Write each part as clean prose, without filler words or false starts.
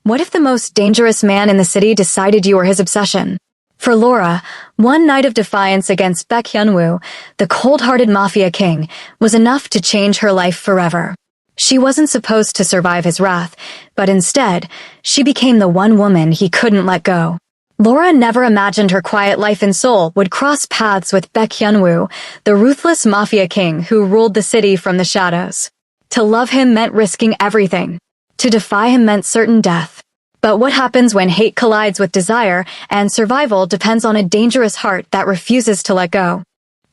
What if the most dangerous man in the city decided you were his obsession? For Laura, one night of defiance against Baek Hyun-woo, the cold-hearted mafia king, was enough to change her life forever. She wasn't supposed to survive his wrath, but instead, she became the one woman he couldn't let go. Laura never imagined her quiet life in Seoul would cross paths with Baek Hyun-woo, the ruthless mafia king who ruled the city from the shadows. To love him meant risking everything. To defy him meant certain death. But what happens when hate collides with desire, and survival depends on a dangerous heart that refuses to let go?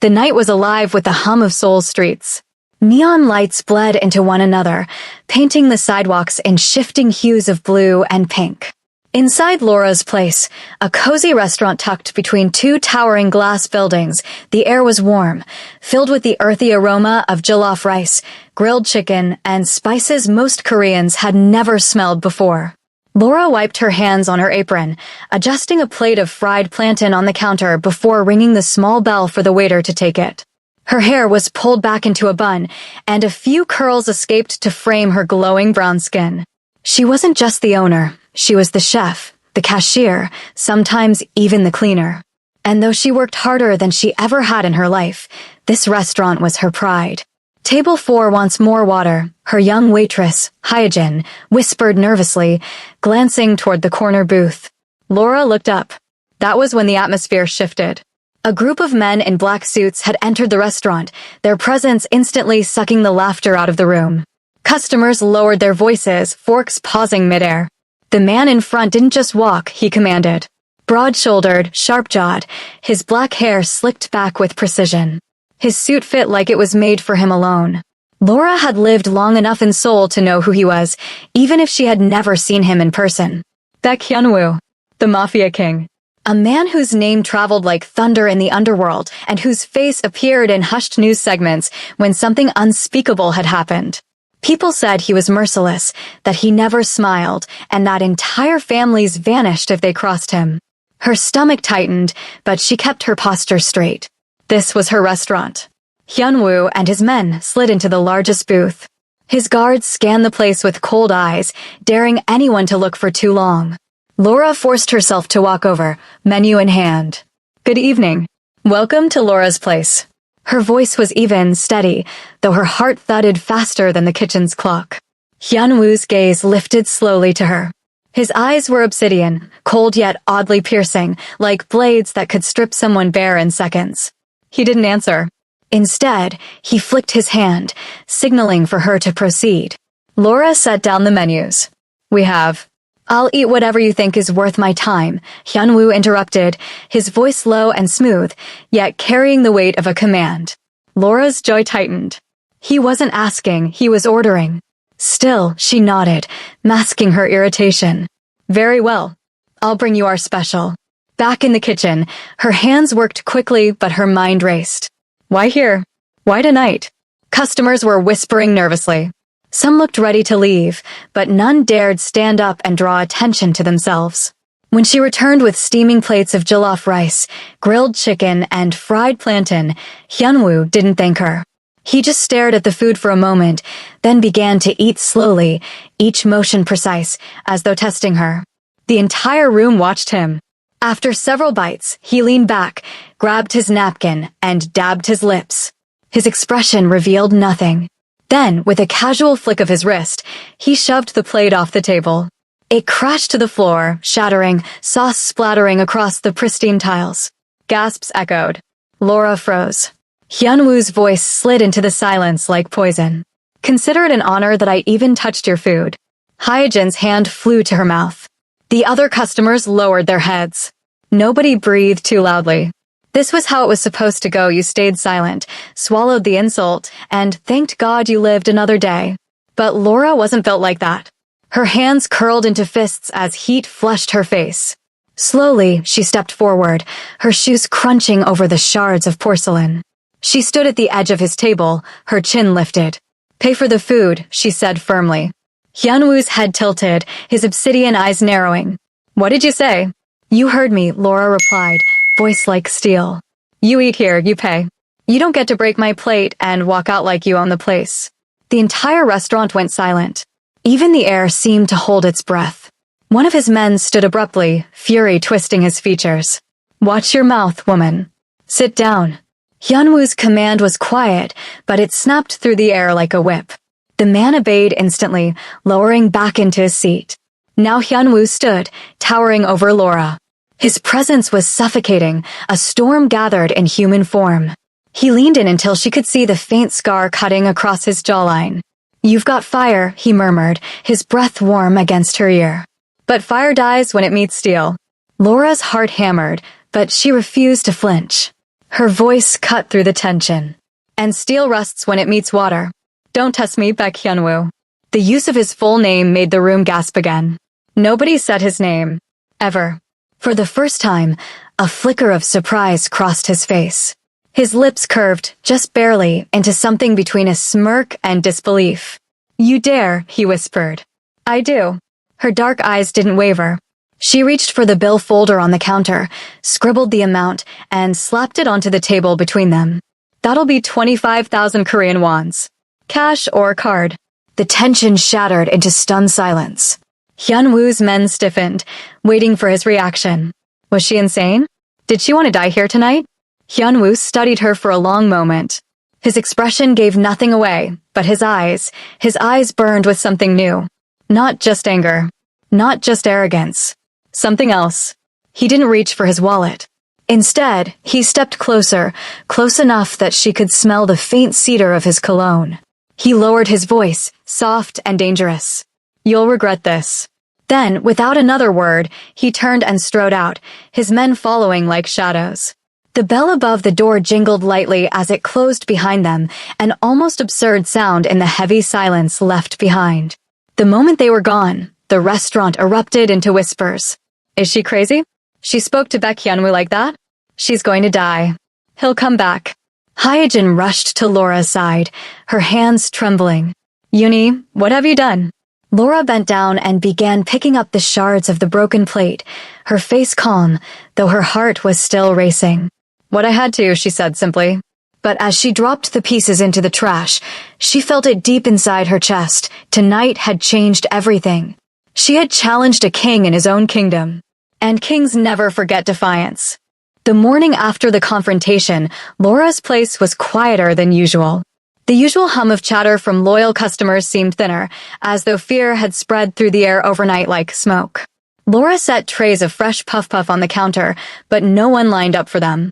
The night was alive with the hum of Seoul's streets. Neon lights bled into one another, painting the sidewalks in shifting hues of blue and pink. Inside Laura's place, a cozy restaurant tucked between two towering glass buildings, the air was warm, filled with the earthy aroma of jollof rice, grilled chicken, and spices most Koreans had never smelled before. Laura wiped her hands on her apron, adjusting a plate of fried plantain on the counter before ringing the small bell for the waiter to take it. Her hair was pulled back into a bun, and a few curls escaped to frame her glowing brown skin. She wasn't just the owner. She was the chef, the cashier, sometimes even the cleaner. And though she worked harder than she ever had in her life, this restaurant was her pride. Table 4 wants more water, her young waitress, Hyejin, whispered nervously, glancing toward the corner booth. Laura looked up. That was when the atmosphere shifted. A group of men in black suits had entered the restaurant, their presence instantly sucking the laughter out of the room. Customers lowered their voices, forks pausing midair. The man in front didn't just walk, he commanded. Broad-shouldered, sharp-jawed, his black hair slicked back with precision. His suit fit like it was made for him alone. Laura had lived long enough in Seoul to know who he was, even if she had never seen him in person. Baek Hyun-woo, the mafia king. A man whose name traveled like thunder in the underworld and whose face appeared in hushed news segments when something unspeakable had happened. People said he was merciless, that he never smiled, and that entire families vanished if they crossed him. Her stomach tightened, but she kept her posture straight. This was her restaurant. Hyun-woo and his men slid into the largest booth. His guards scanned the place with cold eyes, daring anyone to look for too long. Laura forced herself to walk over, menu in hand. Good evening. Welcome to Laura's place. Her voice was even, steady, though her heart thudded faster than the kitchen's clock. Hyun-woo's gaze lifted slowly to her. His eyes were obsidian, cold yet oddly piercing, like blades that could strip someone bare in seconds. He didn't answer. Instead, he flicked his hand, signaling for her to proceed. Laura set down the menus. We have. I'll eat whatever you think is worth my time, Hyun-woo interrupted, his voice low and smooth, yet carrying the weight of a command. Laura's jaw tightened. He wasn't asking, he was ordering. Still, she nodded, masking her irritation. Very well. I'll bring you our special. Back in the kitchen, her hands worked quickly, but her mind raced. Why here? Why tonight? Customers were whispering nervously. Some looked ready to leave, but none dared stand up and draw attention to themselves. When she returned with steaming plates of jollof rice, grilled chicken, and fried plantain, Hyun-woo didn't thank her. He just stared at the food for a moment, then began to eat slowly, each motion precise, as though testing her. The entire room watched him. After several bites, he leaned back, grabbed his napkin, and dabbed his lips. His expression revealed nothing. Then, with a casual flick of his wrist, he shoved the plate off the table. It crashed to the floor, shattering, sauce splattering across the pristine tiles. Gasps echoed. Laura froze. Hyun-woo's voice slid into the silence like poison. Consider it an honor that I even touched your food. Hyejin's hand flew to her mouth. The other customers lowered their heads. Nobody breathed too loudly. This was how it was supposed to go. You stayed silent, swallowed the insult, and thanked God you lived another day. But Laura wasn't built like that. Her hands curled into fists as heat flushed her face. Slowly, she stepped forward, her shoes crunching over the shards of porcelain. She stood at the edge of his table, her chin lifted. Pay for the food, she said firmly. Hyun-woo's head tilted, his obsidian eyes narrowing. What did you say? You heard me, Laura replied, voice like steel. You eat here, you pay. You don't get to break my plate and walk out like you own the place. The entire restaurant went silent. Even the air seemed to hold its breath. One of his men stood abruptly, fury twisting his features. "Watch your mouth, woman. Sit down." Hyunwoo's command was quiet, but it snapped through the air like a whip. The man obeyed instantly, lowering back into his seat. Now Hyunwoo stood, towering over Laura. His presence was suffocating, a storm gathered in human form. He leaned in until she could see the faint scar cutting across his jawline. "You've got fire," he murmured, his breath warm against her ear. "But fire dies when it meets steel." Laura's heart hammered, but she refused to flinch. Her voice cut through the tension. "And steel rusts when it meets water. Don't test me, Baek Hyunwoo." The use of his full name made the room gasp again. Nobody said his name. Ever. For the first time, a flicker of surprise crossed his face. His lips curved, just barely, into something between a smirk and disbelief. "You dare," he whispered. "I do." Her dark eyes didn't waver. She reached for the bill folder on the counter, scribbled the amount, and slapped it onto the table between them. "That'll be 25,000 Korean wons. Cash or card." The tension shattered into stunned silence. Hyunwoo's men stiffened, waiting for his reaction. Was she insane? Did she want to die here tonight? Hyunwoo studied her for a long moment. His expression gave nothing away, but his eyes burned with something new. Not just anger. Not just arrogance. Something else. He didn't reach for his wallet. Instead, he stepped closer, close enough that she could smell the faint cedar of his cologne. He lowered his voice, soft and dangerous. "You'll regret this." Then, without another word, he turned and strode out, his men following like shadows. The bell above the door jingled lightly as it closed behind them, an almost absurd sound in the heavy silence left behind. The moment they were gone, the restaurant erupted into whispers. "Is she crazy? She spoke to Baek Hyunwoo like that? She's going to die. He'll come back." Hyejin rushed to Laura's side, her hands trembling. "Uni, what have you done?" Laura bent down and began picking up the shards of the broken plate, her face calm, though her heart was still racing. "What I had to," she said simply. But as she dropped the pieces into the trash, she felt it deep inside her chest. Tonight had changed everything. She had challenged a king in his own kingdom. And kings never forget defiance. The morning after the confrontation, Laura's place was quieter than usual. The usual hum of chatter from loyal customers seemed thinner, as though fear had spread through the air overnight like smoke. Laura set trays of fresh puff-puff on the counter, but no one lined up for them.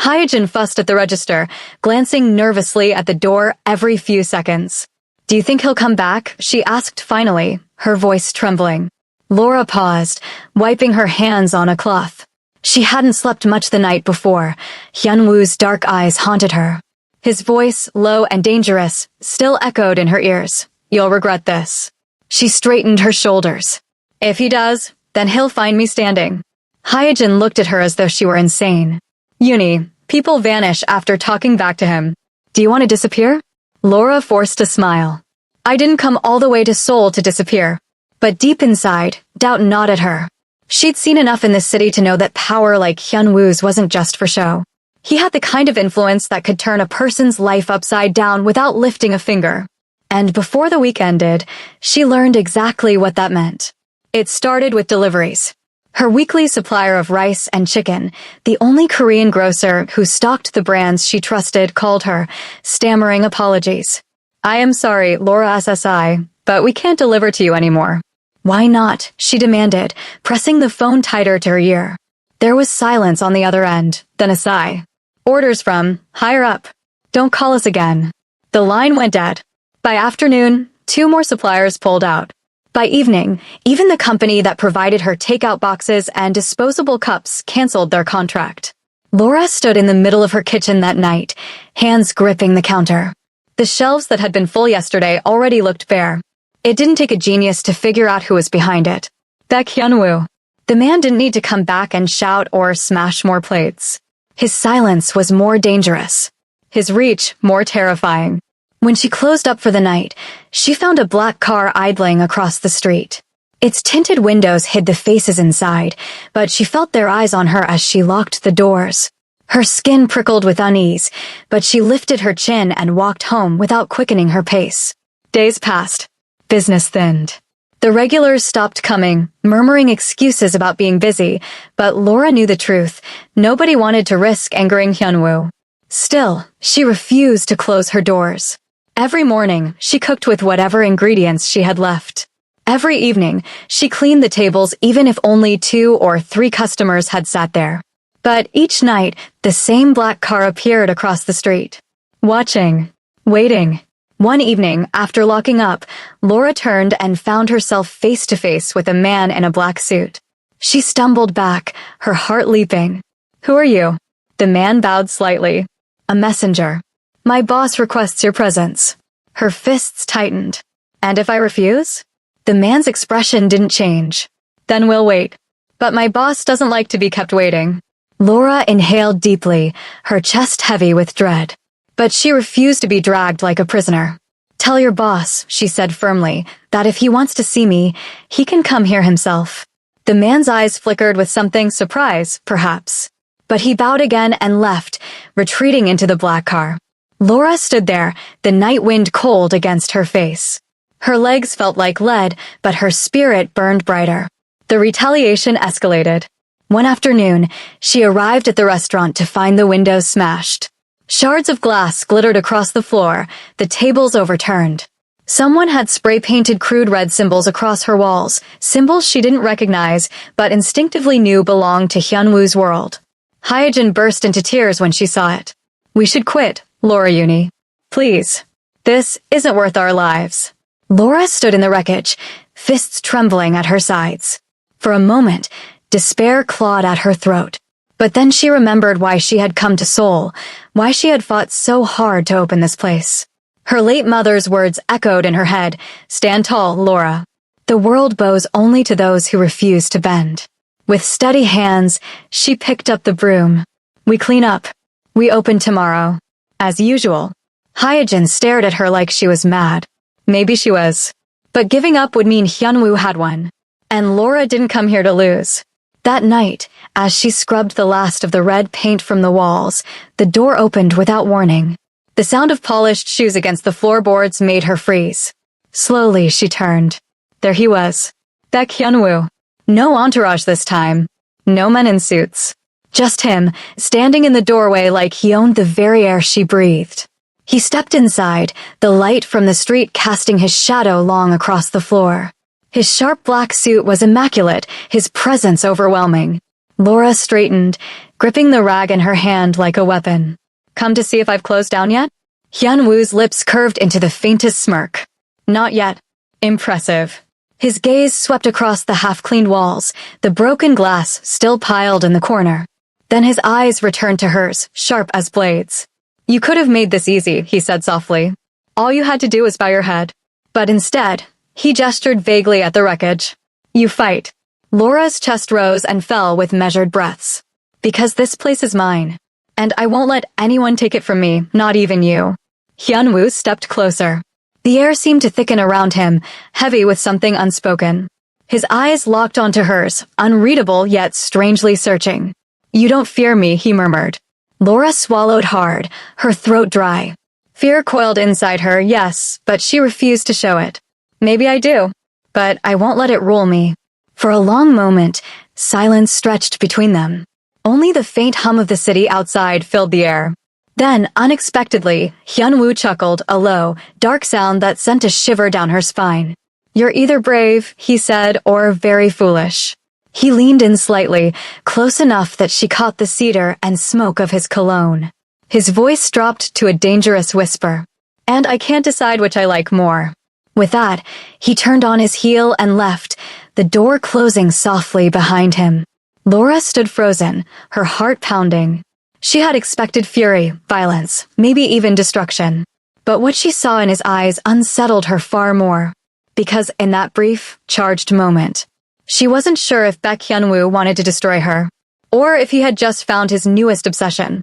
Hyejin fussed at the register, glancing nervously at the door every few seconds. "Do you think he'll come back?" she asked finally, her voice trembling. Laura paused, wiping her hands on a cloth. She hadn't slept much the night before. Hyunwoo's dark eyes haunted her. His voice, low and dangerous, still echoed in her ears. "You'll regret this." She straightened her shoulders. "If he does, then he'll find me standing." Hyejin looked at her as though she were insane. "Uni, people vanish after talking back to him. Do you want to disappear?" Laura forced a smile. "I didn't come all the way to Seoul to disappear." But deep inside, doubt gnawed at her. She'd seen enough in this city to know that power like Hyunwoo's wasn't just for show. He had the kind of influence that could turn a person's life upside down without lifting a finger. And before the week ended, she learned exactly what that meant. It started with deliveries. Her weekly supplier of rice and chicken, the only Korean grocer who stocked the brands she trusted, called her, stammering apologies. "I am sorry, Laura SSI, but we can't deliver to you anymore." "Why not?" she demanded, pressing the phone tighter to her ear. There was silence on the other end, then a sigh. "Orders from higher up. Don't call us again." The line went dead. By afternoon, 2 more suppliers pulled out. By evening, even the company that provided her takeout boxes and disposable cups canceled their contract. Laura stood in the middle of her kitchen that night, hands gripping the counter. The shelves that had been full yesterday already looked bare. It didn't take a genius to figure out who was behind it. Baek Hyunwoo. The man didn't need to come back and shout or smash more plates. His silence was more dangerous. His reach more terrifying. When she closed up for the night, she found a black car idling across the street. Its tinted windows hid the faces inside, but she felt their eyes on her as she locked the doors. Her skin prickled with unease, but she lifted her chin and walked home without quickening her pace. Days passed. Business thinned. The regulars stopped coming, murmuring excuses about being busy, but Laura knew the truth. Nobody wanted to risk angering Hyunwoo. Still, she refused to close her doors. Every morning, she cooked with whatever ingredients she had left. Every evening, she cleaned the tables even if only 2 or 3 customers had sat there. But each night, the same black car appeared across the street. Watching. Waiting. One evening, after locking up, Laura turned and found herself face to face with a man in a black suit. She stumbled back, her heart leaping. "Who are you?" The man bowed slightly. "A messenger. My boss requests your presence." Her fists tightened. "And if I refuse?" The man's expression didn't change. "Then we'll wait. But my boss doesn't like to be kept waiting." Laura inhaled deeply, her chest heavy with dread. But she refused to be dragged like a prisoner. "Tell your boss," she said firmly, "that if he wants to see me, he can come here himself." The man's eyes flickered with something surprise, perhaps. But he bowed again and left, retreating into the black car. Laura stood there, the night wind cold against her face. Her legs felt like lead, but her spirit burned brighter. The retaliation escalated. One afternoon, she arrived at the restaurant to find the windows smashed. Shards of glass glittered across the floor, the tables overturned. Someone had spray-painted crude red symbols across her walls, symbols she didn't recognize, but instinctively knew belonged to Hyunwoo's world. Hyejin burst into tears when she saw it. "We should quit, Laura Uni. Please. This isn't worth our lives." Laura stood in the wreckage, fists trembling at her sides. For a moment, despair clawed at her throat. But then she remembered why she had come to Seoul, why she had fought so hard to open this place. Her late mother's words echoed in her head, "Stand tall, Laura. The world bows only to those who refuse to bend." With steady hands, she picked up the broom. "We clean up. We open tomorrow." As usual. Hyejin stared at her like she was mad. Maybe she was. But giving up would mean Hyunwoo had won. And Laura didn't come here to lose. That night, as she scrubbed the last of the red paint from the walls, the door opened without warning. The sound of polished shoes against the floorboards made her freeze. Slowly, she turned. There he was. Baek Hyunwoo. No entourage this time. No men in suits. Just him, standing in the doorway like he owned the very air she breathed. He stepped inside, the light from the street casting his shadow long across the floor. His sharp black suit was immaculate, his presence overwhelming. Laura straightened, gripping the rag in her hand like a weapon. "Come to see if I've closed down yet?" Hyunwoo's lips curved into the faintest smirk. "Not yet." Impressive. His gaze swept across the half-cleaned walls, the broken glass still piled in the corner. Then his eyes returned to hers, sharp as blades. "You could have made this easy," he said softly. "All you had to do was bow your head." But instead, he gestured vaguely at the wreckage. "You fight." Laura's chest rose and fell with measured breaths. "Because this place is mine. And I won't let anyone take it from me, not even you." Hyunwoo stepped closer. The air seemed to thicken around him, heavy with something unspoken. His eyes locked onto hers, unreadable yet strangely searching. "You don't fear me," he murmured. Laura swallowed hard, her throat dry. Fear coiled inside her, yes, but she refused to show it. "Maybe I do, but I won't let it rule me." For a long moment, silence stretched between them. Only the faint hum of the city outside filled the air. Then, unexpectedly, Hyunwoo chuckled, a low, dark sound that sent a shiver down her spine. "You're either brave," he said, "or very foolish." He leaned in slightly, close enough that she caught the cedar and smoke of his cologne. His voice dropped to a dangerous whisper. "And I can't decide which I like more." With that, he turned on his heel and left, the door closing softly behind him. Laura stood frozen, her heart pounding. She had expected fury, violence, maybe even destruction. But what she saw in his eyes unsettled her far more. Because in that brief, charged moment, she wasn't sure if Baek Hyunwoo wanted to destroy her, or if he had just found his newest obsession.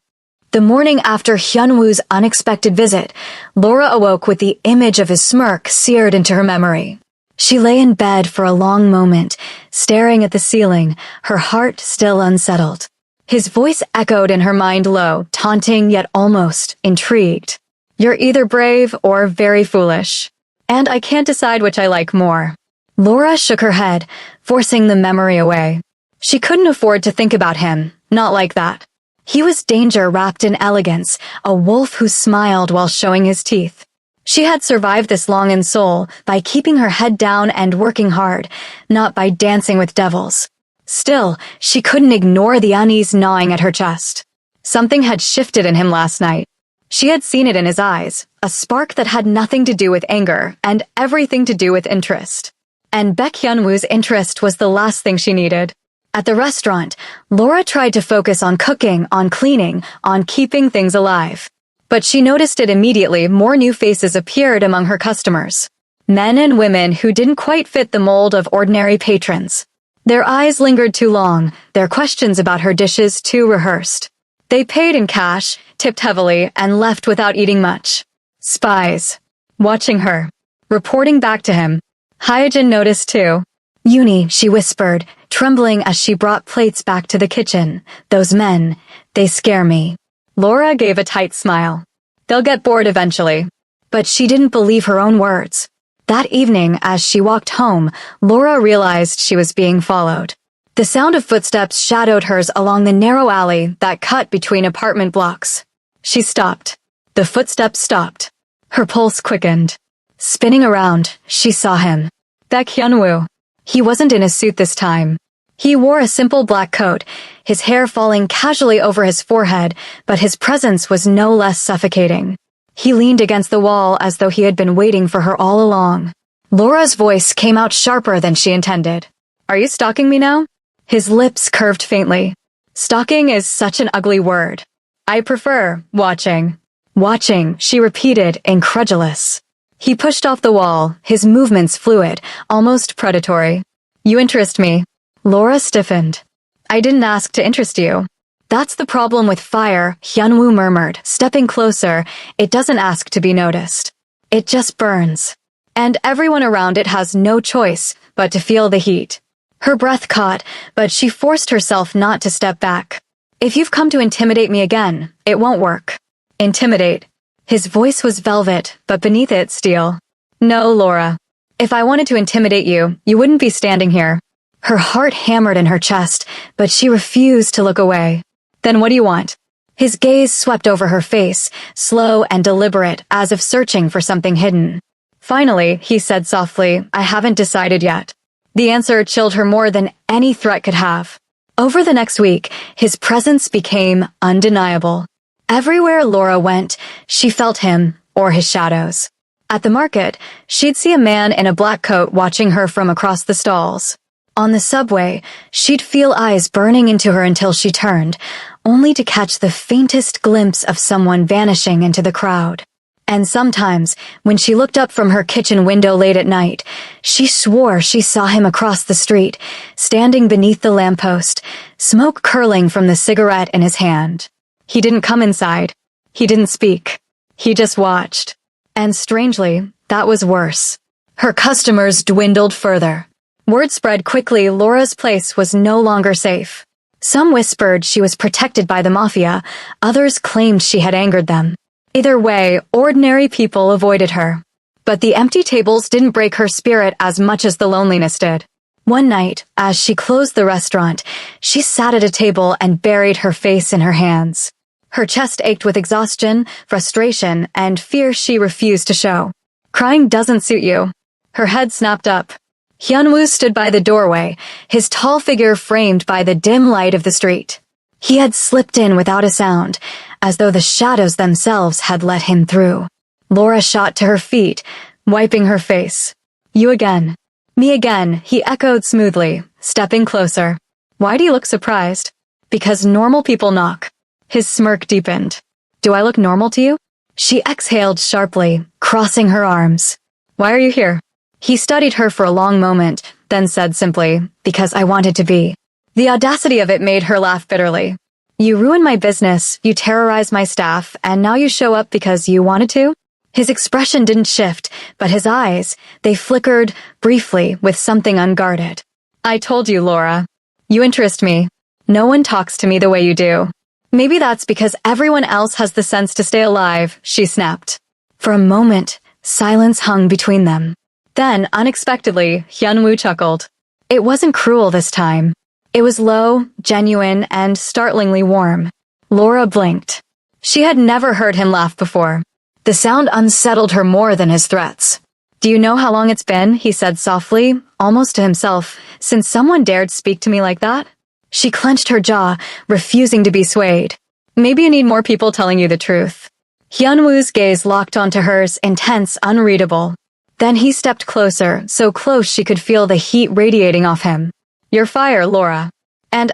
The morning after Hyunwoo's unexpected visit, Laura awoke with the image of his smirk seared into her memory. She lay in bed for a long moment, staring at the ceiling, her heart still unsettled. His voice echoed in her mind low, taunting yet almost intrigued. "You're either brave or very foolish. And I can't decide which I like more." Laura shook her head, forcing the memory away. She couldn't afford to think about him, not like that. He was danger wrapped in elegance, a wolf who smiled while showing his teeth. She had survived this long in Seoul by keeping her head down and working hard, not by dancing with devils. Still, she couldn't ignore the unease gnawing at her chest. Something had shifted in him last night. She had seen it in his eyes, a spark that had nothing to do with anger and everything to do with interest. And Baek Hyun-woo's interest was the last thing she needed. At the restaurant, Laura tried to focus on cooking, on cleaning, on keeping things alive. But she noticed it immediately. More new faces appeared among her customers. Men and women who didn't quite fit the mold of ordinary patrons. Their eyes lingered too long, their questions about her dishes too rehearsed. They paid in cash, tipped heavily, and left without eating much. Spies. Watching her. Reporting back to him. Hyejin noticed too. Uni, she whispered, trembling as she brought plates back to the kitchen. Those men, they scare me. Laura gave a tight smile. They'll get bored eventually. But she didn't believe her own words. That evening, as she walked home, Laura realized she was being followed. The sound of footsteps shadowed hers along the narrow alley that cut between apartment blocks. She stopped. The footsteps stopped. Her pulse quickened. Spinning around, she saw him. Baek Hyun-woo. He wasn't in a suit this time. He wore a simple black coat, his hair falling casually over his forehead, but his presence was no less suffocating. He leaned against the wall as though he had been waiting for her all along. Laura's voice came out sharper than she intended. Are you stalking me now? His lips curved faintly. Stalking is such an ugly word. I prefer watching. Watching, she repeated, incredulous. He pushed off the wall, his movements fluid, almost predatory. You interest me. Laura stiffened. I didn't ask to interest you. That's the problem with fire, Hyun-woo murmured, stepping closer. It doesn't ask to be noticed. It just burns. And everyone around it has no choice but to feel the heat. Her breath caught, but she forced herself not to step back. If you've come to intimidate me again, it won't work. Intimidate. His voice was velvet, but beneath it steel. No, Laura. If I wanted to intimidate you, you wouldn't be standing here. Her heart hammered in her chest, but she refused to look away. Then what do you want? His gaze swept over her face, slow and deliberate, as if searching for something hidden. Finally, he said softly, I haven't decided yet. The answer chilled her more than any threat could have. Over the next week, his presence became undeniable. Everywhere Laura went, she felt him, or his shadows. At the market, she'd see a man in a black coat watching her from across the stalls. On the subway, she'd feel eyes burning into her until she turned, only to catch the faintest glimpse of someone vanishing into the crowd. And sometimes, when she looked up from her kitchen window late at night, she swore she saw him across the street, standing beneath the lamppost, smoke curling from the cigarette in his hand. He didn't come inside. He didn't speak. He just watched. And strangely, that was worse. Her customers dwindled further. Word spread quickly Laura's place was no longer safe. Some whispered she was protected by the MAFIA, others claimed she had angered them. Either way, ordinary people avoided her. But the empty tables didn't break her spirit as much as the loneliness did. One night, as she closed the restaurant, she sat at a table and buried her face in her hands. Her chest ached with exhaustion, frustration, and fear she refused to show. Crying doesn't suit you. Her head snapped up. Hyun-woo stood by the doorway, his tall figure framed by the dim light of the street. He had slipped in without a sound, as though the shadows themselves had let him through. Laura shot to her feet, wiping her face. You again. Me again, he echoed smoothly, stepping closer. Why do you look surprised? Because normal people knock. His smirk deepened. Do I look normal to you? She exhaled sharply, crossing her arms. Why are you here? He studied her for a long moment, then said simply, because I wanted to be. The audacity of it made her laugh bitterly. You ruined my business, you terrorized my staff, and now you show up because you wanted to? His expression didn't shift, but his eyes, they flickered briefly with something unguarded. I told you, Laura. You interest me. No one talks to me the way you do. Maybe that's because everyone else has the sense to stay alive, she snapped. For a moment, silence hung between them. Then, unexpectedly, Hyunwoo chuckled. It wasn't cruel this time. It was low, genuine, and startlingly warm. Laura blinked. She had never heard him laugh before. The sound unsettled her more than his threats. Do you know how long it's been, he said softly, almost to himself, since someone dared speak to me like that? She clenched her jaw, refusing to be swayed. Maybe you need more people telling you the truth. Hyunwoo's gaze locked onto hers, intense, unreadable. Then he stepped closer, so close she could feel the heat radiating off him. You're fire, Laura. And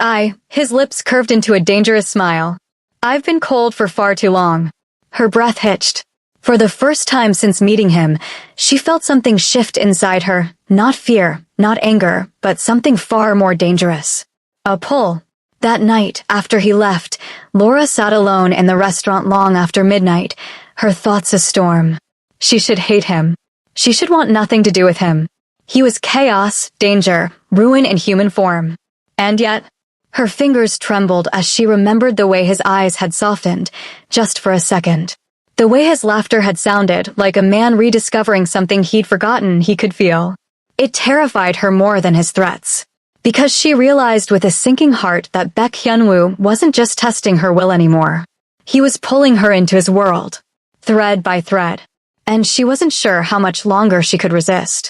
his lips curved into a dangerous smile. I've been cold for far too long. Her breath hitched. For the first time since meeting him, she felt something shift inside her, not fear, not anger, but something far more dangerous. A pull. That night, after he left, Laura sat alone in the restaurant long after midnight, her thoughts a storm. She should hate him. She should want nothing to do with him. He was chaos, danger, ruin in human form. And yet, her fingers trembled as she remembered the way his eyes had softened, just for a second. The way his laughter had sounded, like a man rediscovering something he'd forgotten he could feel. It terrified her more than his threats. Because she realized with a sinking heart that Baek Hyunwoo wasn't just testing her will anymore. He was pulling her into his world, thread by thread. And she wasn't sure how much longer she could resist.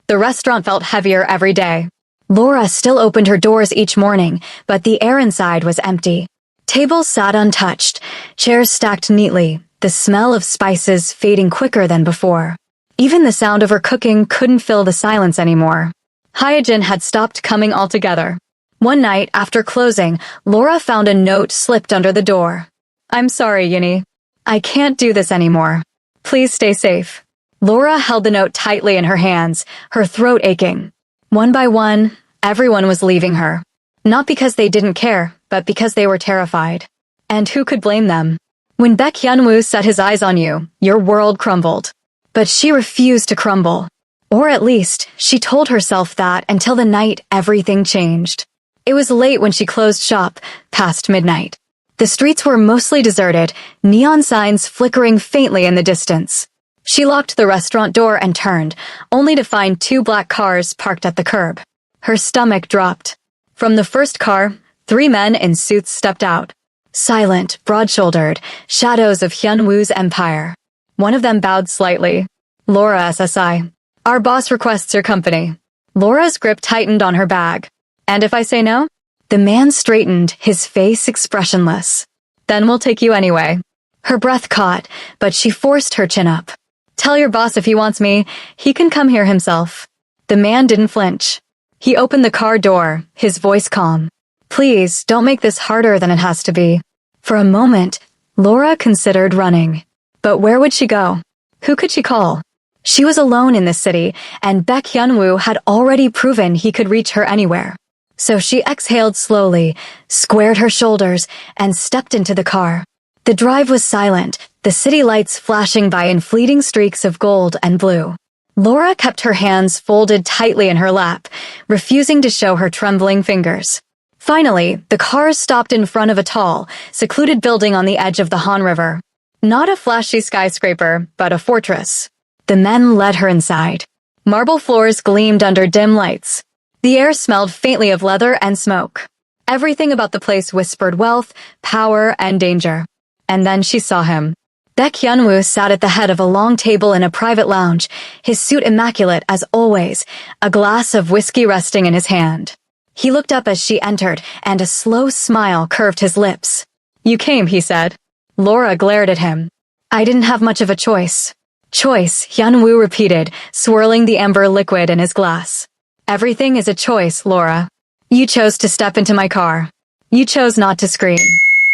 The restaurant felt heavier every day. Laura still opened her doors each morning, but the air inside was empty. Tables sat untouched, chairs stacked neatly, the smell of spices fading quicker than before. Even the sound of her cooking couldn't fill the silence anymore. Hyojin had stopped coming altogether. One night, after closing, Laura found a note slipped under the door. I'm sorry, Yuni. I can't do this anymore. Please stay safe. Laura held the note tightly in her hands, her throat aching. One by one, everyone was leaving her. Not because they didn't care, but because they were terrified. And who could blame them? When Baek Hyunwoo set his eyes on you, your world crumbled. But she refused to crumble. Or at least, she told herself that until the night everything changed. It was late when she closed shop, past midnight. The streets were mostly deserted, neon signs flickering faintly in the distance. She locked the restaurant door and turned, only to find 2 black cars parked at the curb. Her stomach dropped. From the first car, 3 men in suits stepped out. Silent, broad-shouldered, shadows of Hyunwoo's empire. One of them bowed slightly. Laura SSI. Our boss requests your company. Laura's grip tightened on her bag. And if I say no? The man straightened, his face expressionless. Then we'll take you anyway. Her breath caught, but she forced her chin up. Tell your boss if he wants me, he can come here himself. The man didn't flinch. He opened the car door, his voice calm. Please, don't make this harder than it has to be. For a moment, Laura considered running. But where would she go? Who could she call? She was alone in this city, and Baek Hyunwoo had already proven he could reach her anywhere. So she exhaled slowly, squared her shoulders, and stepped into the car. The drive was silent, the city lights flashing by in fleeting streaks of gold and blue. Laura kept her hands folded tightly in her lap, refusing to show her trembling fingers. Finally, the car stopped in front of a tall, secluded building on the edge of the Han River. Not a flashy skyscraper, but a fortress. The men led her inside. Marble floors gleamed under dim lights. The air smelled faintly of leather and smoke. Everything about the place whispered wealth, power, and danger. And then she saw him. Baek Hyunwoo sat at the head of a long table in a private lounge, his suit immaculate as always, a glass of whiskey resting in his hand. He looked up as she entered, and a slow smile curved his lips. You came, he said. Laura glared at him. I didn't have much of a choice. Choice, Hyunwoo repeated, swirling the amber liquid in his glass. Everything is a choice, Laura. You chose to step into my car. You chose not to scream.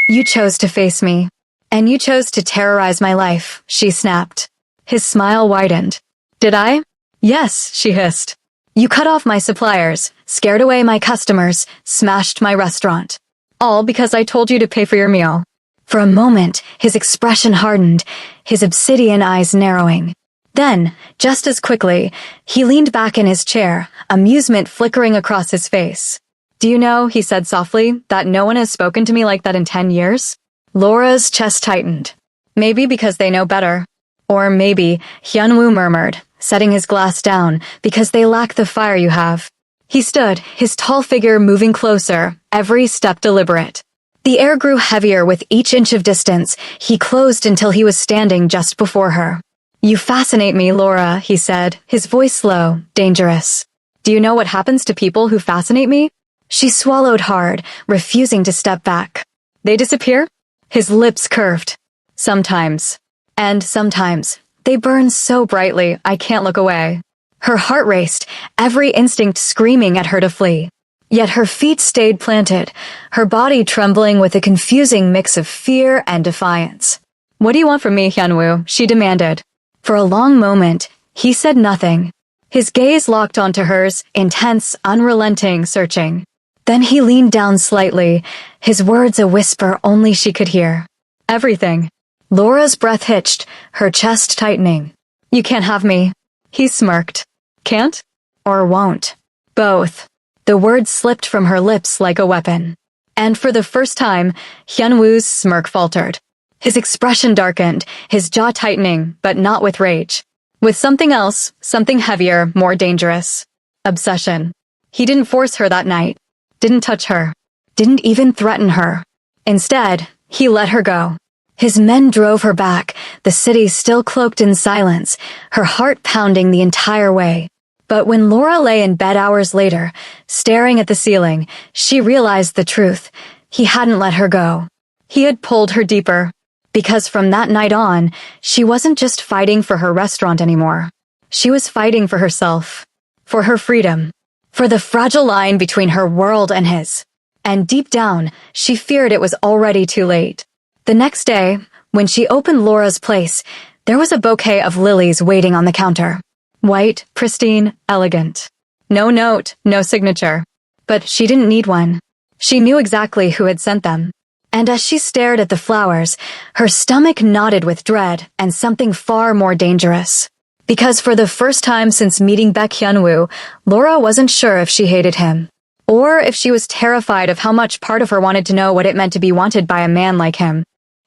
You chose to face me. And you chose to terrorize my life, she snapped. His smile widened. Did I? Yes, she hissed. You cut off my suppliers, scared away my customers, smashed my restaurant. All because I told you to pay for your meal. For a moment, his expression hardened, his obsidian eyes narrowing. Then, just as quickly, he leaned back in his chair, amusement flickering across his face. Do you know, he said softly, that no one has spoken to me like that in 10 years? Laura's chest tightened. Maybe because they know better. Or maybe, Hyunwoo murmured, setting his glass down because they lack the fire you have. He stood, his tall figure moving closer, every step deliberate. The air grew heavier with each inch of distance. He closed until he was standing just before her. "You fascinate me, Laura," he said, his voice slow, dangerous. "Do you know what happens to people who fascinate me?" She swallowed hard, refusing to step back. "They disappear?" His lips curved. "Sometimes. And sometimes. They burn so brightly, I can't look away." Her heart raced, every instinct screaming at her to flee. Yet her feet stayed planted, her body trembling with a confusing mix of fear and defiance. "What do you want from me, Hyunwoo?" she demanded. For a long moment, he said nothing. His gaze locked onto hers, intense, unrelenting, searching. Then he leaned down slightly, his words a whisper only she could hear. "Everything." Laura's breath hitched, her chest tightening. "You can't have me." He smirked. "Can't? Or won't?" "Both." The words slipped from her lips like a weapon. And for the first time, Hyunwoo's smirk faltered. His expression darkened, his jaw tightening, but not with rage. With something else, something heavier, more dangerous. Obsession. He didn't force her that night. Didn't touch her. Didn't even threaten her. Instead, he let her go. His men drove her back, the city still cloaked in silence, her heart pounding the entire way. But when Laura lay in bed hours later, staring at the ceiling, she realized the truth. He hadn't let her go. He had pulled her deeper. Because from that night on, she wasn't just fighting for her restaurant anymore. She was fighting for herself. For her freedom. For the fragile line between her world and his. And deep down, she feared it was already too late. The next day, when she opened Laura's place, there was a bouquet of lilies waiting on the counter. White, pristine, elegant. No note, no signature. But she didn't need one. She knew exactly who had sent them. And as she stared at the flowers, her stomach knotted with dread and something far more dangerous. Because for the first time since meeting Baek Hyunwoo, Laura wasn't sure if she hated him. Or if she was terrified of how much part of her wanted to know what it meant to be wanted by a man like him.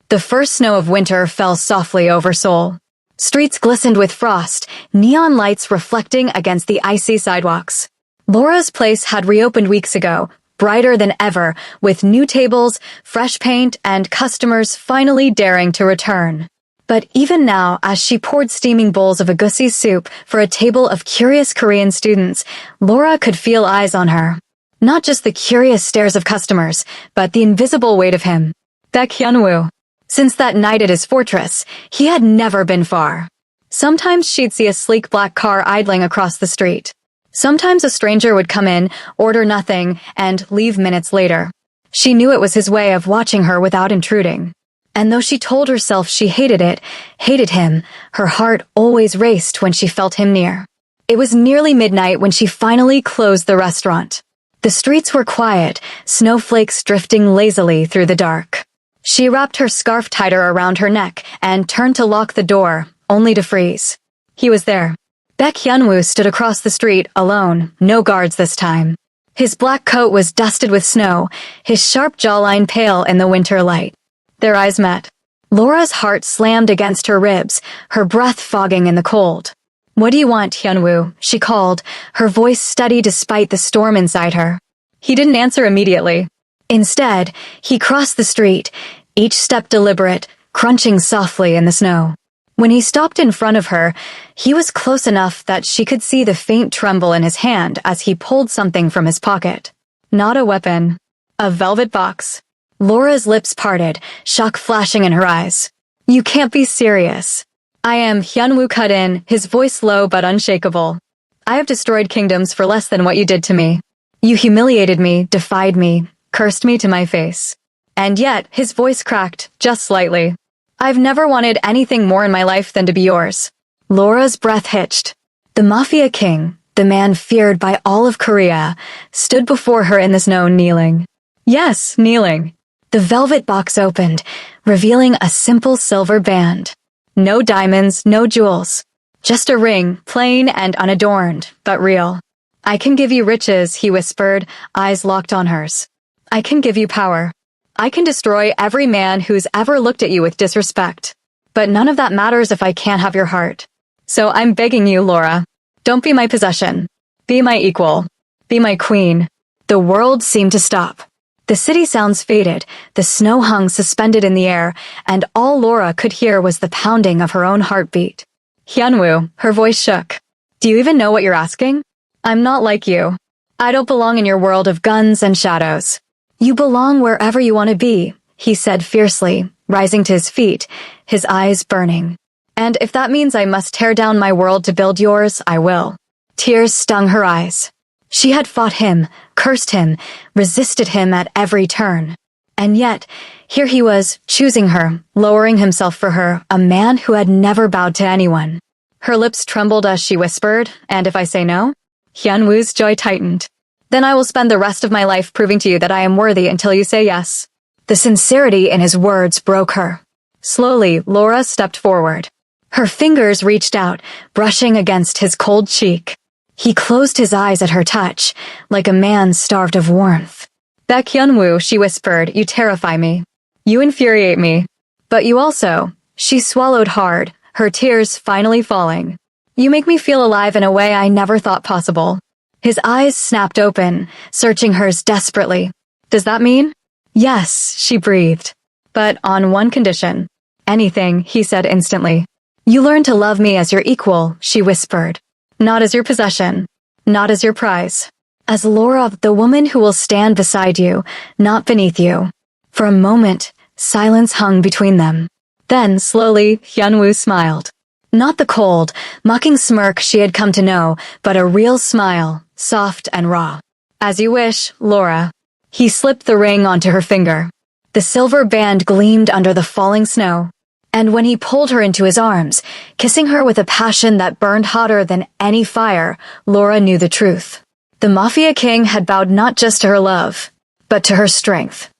The first snow of winter fell softly over Seoul. Streets glistened with frost, neon lights reflecting against the icy sidewalks. Laura's place had reopened weeks ago, brighter than ever, with new tables, fresh paint, and customers finally daring to return. But even now, as she poured steaming bowls of agusi soup for a table of curious Korean students, Laura could feel eyes on her. Not just the curious stares of customers, but the invisible weight of him. Baek Hyunwoo. Since that night at his fortress, he had never been far. Sometimes she'd see a sleek black car idling across the street. Sometimes a stranger would come in, order nothing, and leave minutes later. She knew it was his way of watching her without intruding. And though she told herself she hated it, hated him, her heart always raced when she felt him near. It was nearly midnight when she finally closed the restaurant. The streets were quiet, snowflakes drifting lazily through the dark. She wrapped her scarf tighter around her neck and turned to lock the door, only to freeze. He was there. Baek Hyunwoo stood across the street, alone, no guards this time. His black coat was dusted with snow, his sharp jawline pale in the winter light. Their eyes met. Laura's heart slammed against her ribs, her breath fogging in the cold. "What do you want, Hyunwoo?" she called, her voice steady despite the storm inside her. He didn't answer immediately. Instead, he crossed the street, each step deliberate, crunching softly in the snow. When he stopped in front of her, he was close enough that she could see the faint tremble in his hand as he pulled something from his pocket. Not a weapon. A velvet box. Laura's lips parted, shock flashing in her eyes. "You can't be serious." "I am." Hyunwoo cut in, his voice low but unshakable. "I have destroyed kingdoms for less than what you did to me. You humiliated me, defied me, cursed me to my face." And yet, his voice cracked, just slightly. "I've never wanted anything more in my life than to be yours." Laura's breath hitched. The MAFIA king, the man feared by all of Korea, stood before her in the snow kneeling. Yes, kneeling. The velvet box opened, revealing a simple silver band. No diamonds, no jewels. Just a ring, plain and unadorned, but real. "I can give you riches," he whispered, eyes locked on hers. "I can give you power. I can destroy every man who's ever looked at you with disrespect. But none of that matters if I can't have your heart." So I'm begging you, Laura. Don't be my possession. Be my equal. Be my queen. The world seemed to stop. The city sounds faded, the snow hung suspended in the air, and all Laura could hear was the pounding of her own heartbeat. Hyunwoo, her voice shook. Do you even know what you're asking? I'm not like you. I don't belong in your world of guns and shadows. You belong wherever you want to be, he said fiercely, rising to his feet, his eyes burning. And if that means I must tear down my world to build yours, I will. Tears stung her eyes. She had fought him, cursed him, resisted him at every turn. And yet, here he was, choosing her, lowering himself for her, a man who had never bowed to anyone. Her lips trembled as she whispered, and if I say no? Hyunwoo's joy tightened. Then I will spend the rest of my life proving to you that I am worthy until you say yes. The sincerity in his words broke her. Slowly, Laura stepped forward. Her fingers reached out, brushing against his cold cheek. He closed his eyes at her touch, like a man starved of warmth. Baek Hyunwoo, she whispered, you terrify me. You infuriate me. But you also. She swallowed hard, her tears finally falling. You make me feel alive in a way I never thought possible. His eyes snapped open, searching hers desperately. Does that mean? Yes, she breathed. But on one condition. Anything, he said instantly. You learn to love me as your equal, she whispered. Not as your possession. Not as your prize. As Laura, the woman who will stand beside you, not beneath you. For a moment, silence hung between them. Then, slowly, Hyunwoo smiled. Not the cold, mocking smirk she had come to know, but a real smile, soft and raw. As you wish, Laura. He slipped the ring onto her finger. The silver band gleamed under the falling snow. And when he pulled her into his arms, kissing her with a passion that burned hotter than any fire, Laura knew the truth. The Mafia King had bowed not just to her love, but to her strength.